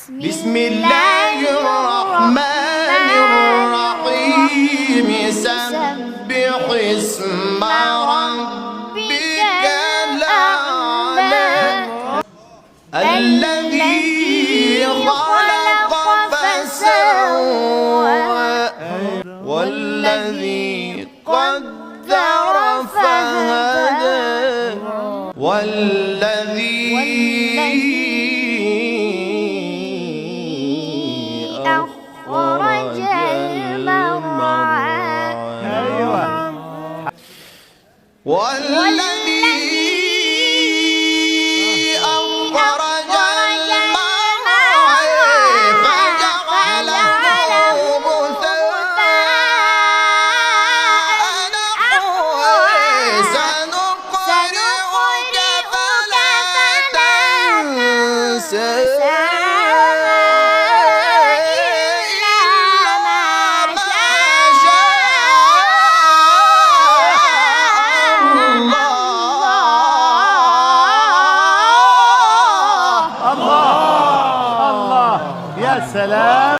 بسم الله الرحمن الرحيم سبح اسم ربك الأعلى الذي خلق فسوى والذي قدر فهدى والذي أخرج المرعى والذي أخرج المرعى فجعله غثاء نحوه سنقرئك فلا تنسى الله يا سلام.